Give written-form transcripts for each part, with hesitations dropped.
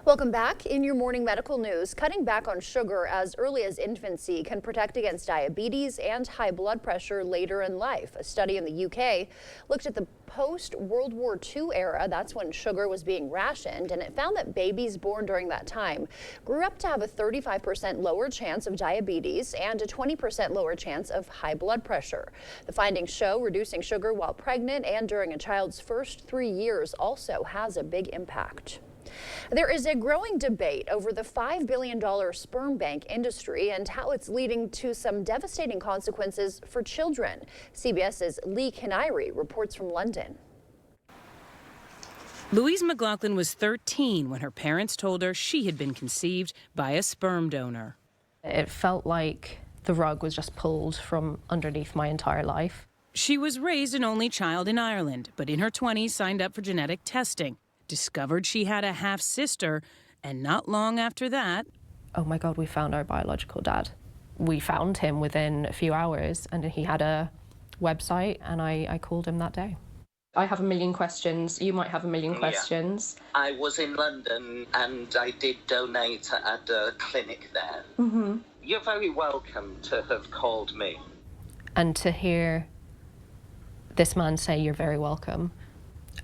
Welcome back. In your morning medical news, cutting back on sugar as early as infancy can protect against diabetes and high blood pressure later in life. A study in the UK looked at the post-World War II era. That's when sugar was being rationed, and it found that babies born during that time grew up to have a 35% lower chance of diabetes and a 20% lower chance of high blood pressure. The findings show reducing sugar while pregnant and during a child's first 3 years also has a big impact. There is a growing debate over the $5 billion sperm bank industry and how it's leading to some devastating consequences for children. CBS's Lee Kanairi reports from London. Louise McLaughlin was 13 when her parents told her she had been conceived by a sperm donor. It felt like the rug was just pulled from underneath my entire life. She was raised an only child in Ireland, but in her 20s signed up for genetic testing. Discovered she had a half-sister, and not long after that... Oh my God, we found our biological dad. We found him within a few hours, and he had a website, and I called him that day. I have a million questions. You might have a million questions. Yeah. I was in London, and I did donate at a clinic there. You're very welcome to have called me. And to hear this man say, "You're very welcome,"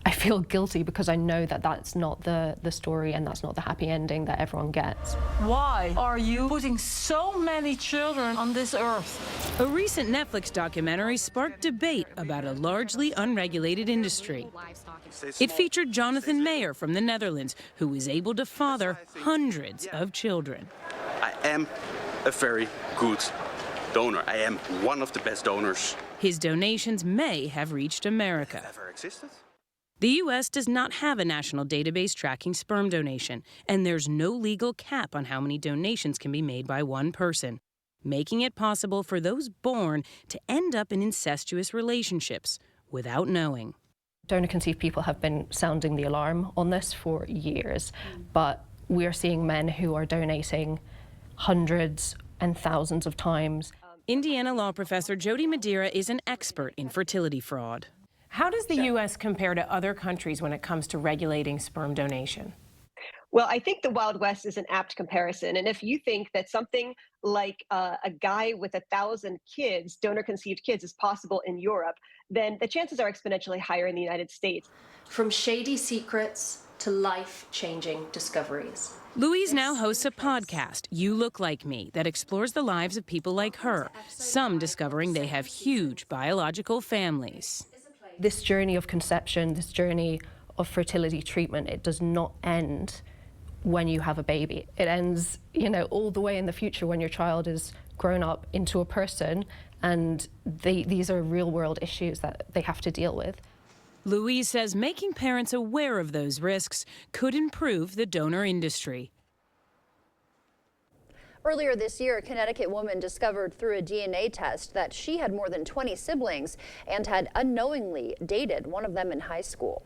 I feel guilty because I know that that's not the story and that's not the happy ending that everyone gets. Why are you putting so many children on this earth? A recent Netflix documentary sparked debate about a largely unregulated industry. It featured Jonathan Mayer from the Netherlands, who was able to father hundreds of children. I am a very good donor. I am one of the best donors. His donations may have reached America. Ever existed? The U.S. does not have a national database tracking sperm donation, and there's no legal cap on how many donations can be made by one person, making it possible for those born to end up in incestuous relationships without knowing. Donor-conceived people have been sounding the alarm on this for years, but we are seeing men who are donating hundreds and thousands of times. Indiana law professor Jody Madeira is an expert in fertility fraud. How does the U.S. compare to other countries when it comes to regulating sperm donation? Well, I think the Wild West is an apt comparison. And if you think that something like a guy with 1,000 kids, donor-conceived kids, is possible in Europe, then the chances are exponentially higher in the United States. From shady secrets to life-changing discoveries. Louise now hosts a podcast, You Look Like Me, that explores the lives of people like her, some discovering they have huge biological families. This journey of conception, this journey of fertility treatment, it does not end when you have a baby. It ends, all the way in the future when your child is grown up into a person, and these are real-world issues that they have to deal with. Louise says making parents aware of those risks could improve the donor industry. Earlier this year, a Connecticut woman discovered through a DNA test that she had more than 20 siblings and had unknowingly dated one of them in high school.